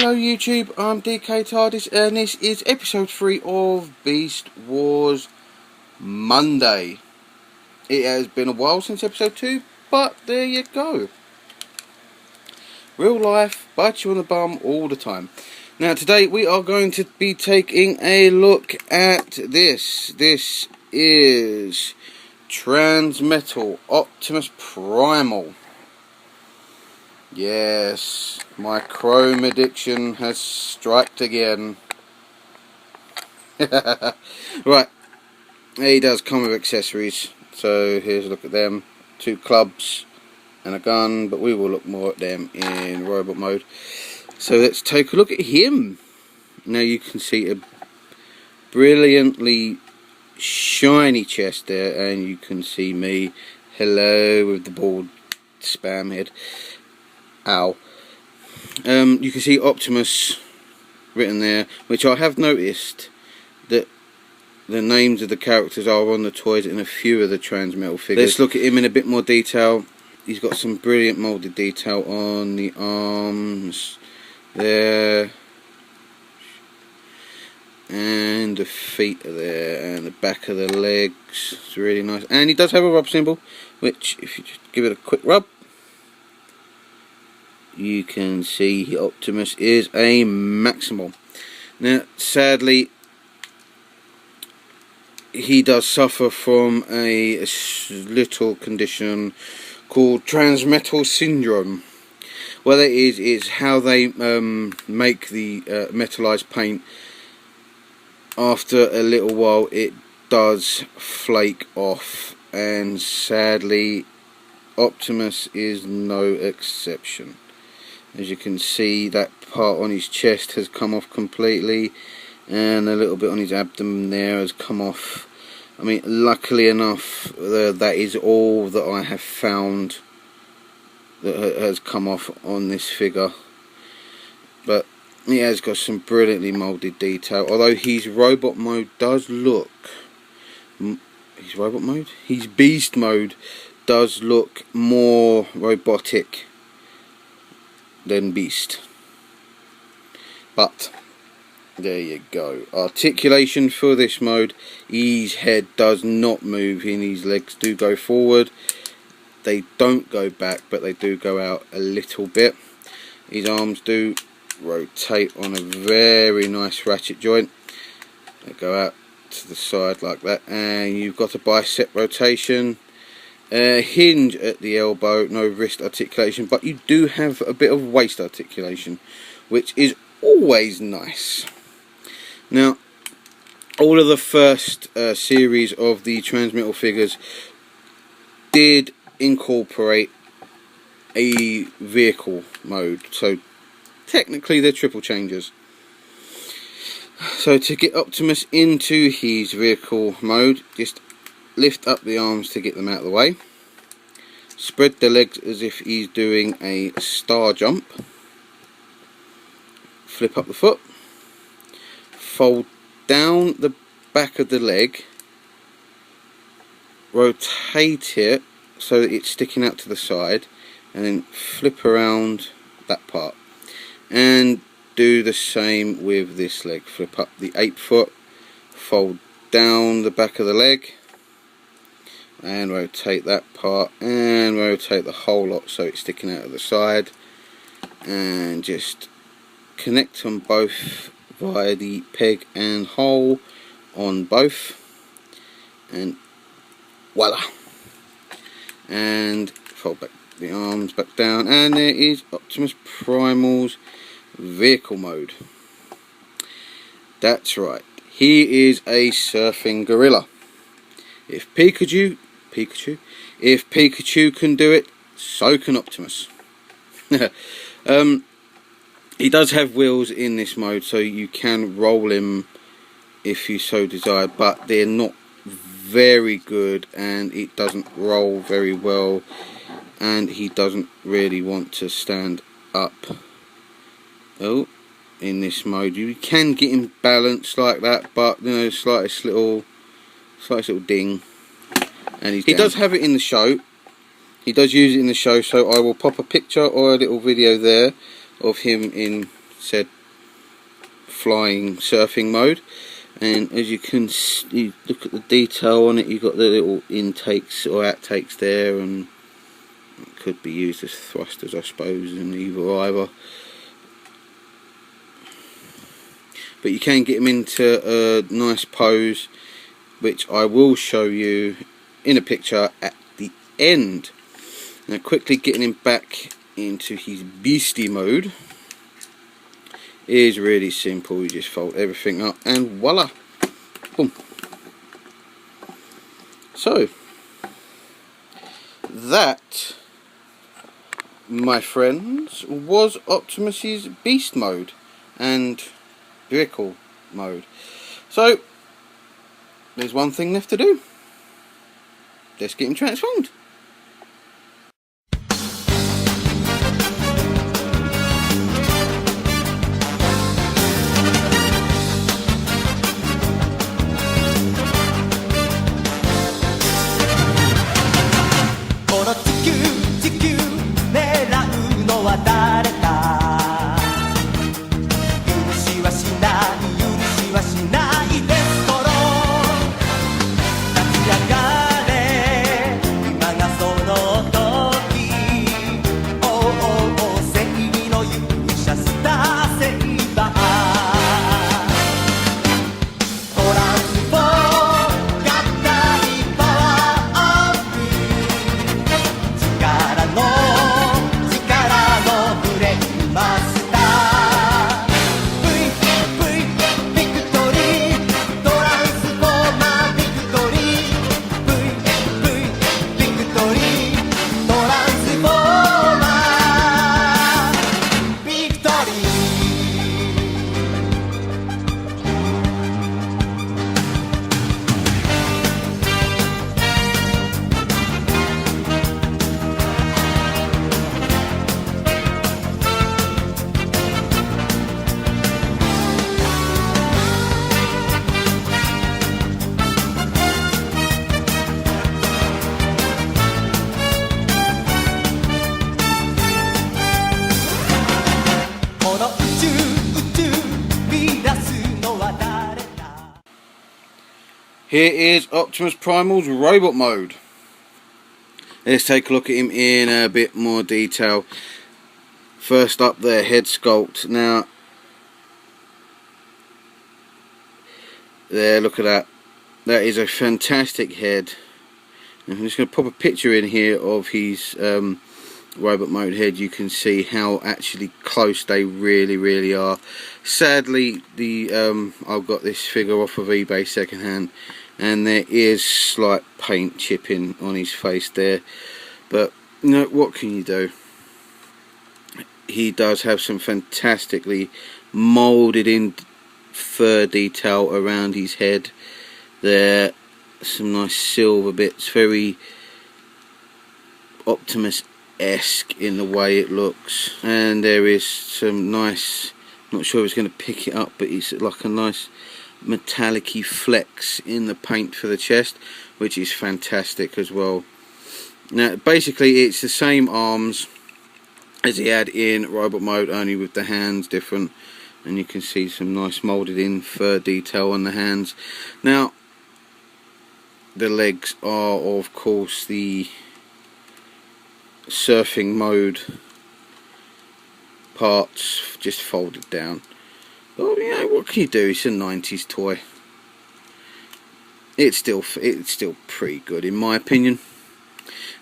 Hello YouTube, I'm DK TARDIS and this is episode 3 of Beast Wars Monday. It has been a while since episode 2, but there you go. Real life, bite you on the bum all the time. Now today we are going to be taking a look at this. This is Transmetal Optimus Primal. Yes, my chrome addiction has struck again. Right, he does come with accessories. So here's a look at them. 2 clubs and a gun, but we will look more at them in robot mode. So let's take a look at him. Now you can see a brilliantly shiny chest there, and you can see me. Hello with the bald spam head. Ow. You can see Optimus written there, which I have noticed that the names of the characters are on the toys in a few of the Transmetal figures. Let's look at him in a bit more detail. He's got some brilliant moulded detail on the arms there, and the feet are there, and the back of the legs. It's really nice. And he does have a rub symbol, which if you just give it a quick rub, you can see Optimus is a Maximal. Now, sadly, he does suffer from a little condition called Transmetal Syndrome. What it is how they make the metallized paint. After a little while, it does flake off, and sadly, Optimus is no exception. As you can see, that part on his chest has come off completely, and a little bit on his abdomen there has come off. I mean, luckily enough, that is all that I have found that has come off on this figure. But he has got some brilliantly moulded detail, although his robot mode does look... His robot mode? His beast mode does look more robotic than beast. But there you go. Articulation for this mode, his head does not move and his legs do go forward. They don't go back, but they do go out a little bit. His arms do rotate on a very nice ratchet joint. They go out to the side like that, and you've got a bicep rotation. Hinge at the elbow, no wrist articulation, but you do have a bit of waist articulation, which is always nice. Now, all of the first series of the Transmetal figures did incorporate a vehicle mode, so technically they're triple changers. So to get Optimus into his vehicle mode, just lift up the arms to get them out of the way. Spread the legs as if he's doing a star jump. Flip up the foot. Fold down the back of the leg. Rotate it so that it's sticking out to the side. And then flip around that part. And do the same with this leg. Flip up the 8 foot. Fold down the back of the leg. And rotate that part, and rotate the whole lot so it's sticking out of the side, and just connect them both via the peg and hole on both, and voila. And fold back the arms back down, and there is Optimus Primal's vehicle mode. That's right, he is a surfing gorilla. If Pikachu can do it, so can Optimus. He does have wheels in this mode, so you can roll him if you so desire, but they're not very good, and it doesn't roll very well, and he doesn't really want to stand up. Oh, in this mode you can get him balanced like that, but you know, slightest little ding, and he does have it in the show. He does use it in the show, so I will pop a picture or a little video there of him in said flying surfing mode. And as you can see, look at the detail on it, you've got the little intakes or outtakes there, and it could be used as thrusters, I suppose, in either. But you can get them into a nice pose, which I will show you in a picture at the end. Now quickly getting him back into his beastie mode is really simple. You just fold everything up and voila, boom. So that, my friends, was Optimus's beast mode and vehicle mode. So there's one thing left to do. Let's get him transformed. Here is Optimus Primal's robot mode. Let's take a look at him in a bit more detail. First up, their head sculpt. Now, there, look at that. That is a fantastic head. I'm just going to pop a picture in here of his robot mode head. You can see how actually close they really are. Sadly, I've got this figure off of eBay secondhand, and there is slight paint chipping on his face there, but you know, what can you do? He does have some fantastically moulded in fur detail around his head there, some nice silver bits, very Optimus-esque in the way it looks, and there is some nice, not sure if it's going to pick it up, but it's like a nice metallic-y flecks in the paint for the chest, which is fantastic as well. Now basically it's the same arms as he had in robot mode, only with the hands different, and you can see some nice moulded in fur detail on the hands. Now the legs are of course the surfing mode parts, just folded down. Well, you know, what can you do? It's a 90s toy. It's still pretty good in my opinion.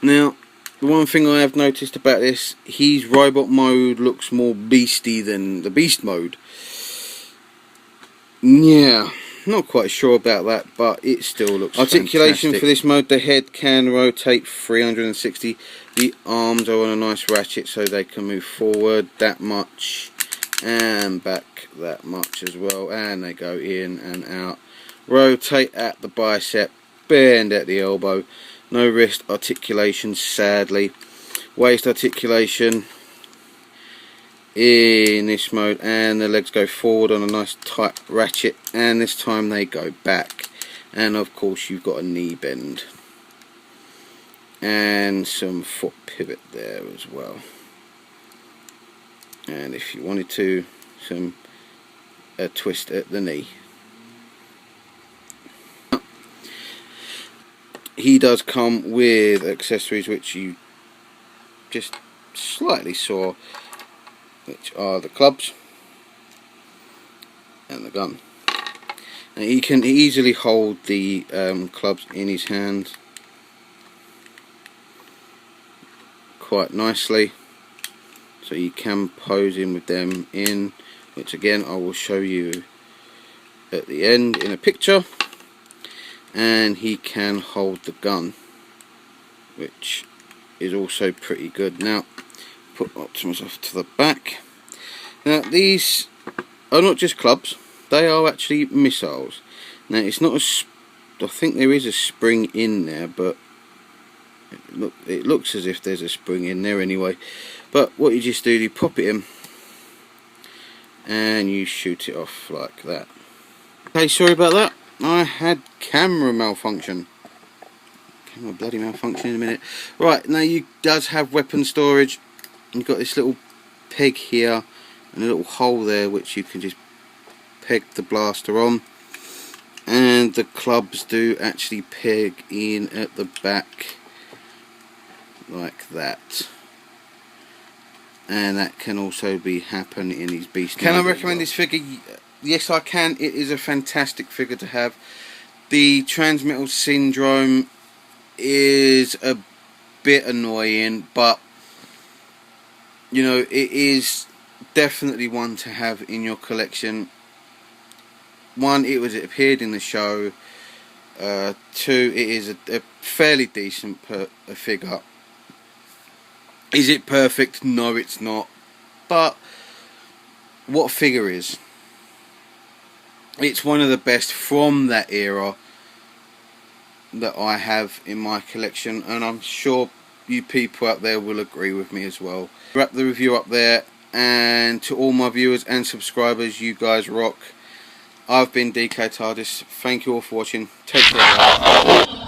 Now, the one thing I have noticed about this, his robot mode looks more beastie than the beast mode. Yeah, not quite sure about that, but it still looks articulation fantastic. For this mode, the head can rotate 360. The arms are on a nice ratchet so they can move forward that much and back that much as well, and they go in and out. Rotate at the bicep, bend at the elbow. No wrist articulation, sadly. Waist articulation in this mode, and the legs go forward on a nice tight ratchet, and this time they go back, and of course you've got a knee bend and some foot pivot there as well, and if you wanted to, some a twist at the knee. He does come with accessories which you just slightly saw, which are the clubs and the gun. And he can easily hold the clubs in his hand quite nicely, so you can pose in with them in, which again I will show you at the end in a picture. And he can hold the gun, which is also pretty good. Now, put Optimus off to the back. Now, these are not just clubs, they are actually missiles. Now, it's not I think there is a spring in there, but it looks as if there's a spring in there anyway. But what you just do, you pop it in and you shoot it off like that. Okay, sorry about that. I had camera malfunction. Camera bloody malfunction in a minute. Right, now you does have weapon storage. You've got this little peg here and a little hole there which you can just peg the blaster on. And the clubs do actually peg in at the back like that. And that can also happen in his beast. Can I recommend this figure? Yes, I can. It is a fantastic figure to have. The Transmetal Syndrome is a bit annoying, but you know, it is definitely one to have in your collection. One, it appeared in the show. Two, it is a fairly decent figure. Is it perfect? No, it's not. But what figure is? It's one of the best from that era that I have in my collection, and I'm sure you people out there will agree with me as well. Wrap the review up there, and to all my viewers and subscribers, you guys rock. I've been DK TARDIS. Thank you all for watching. Take care.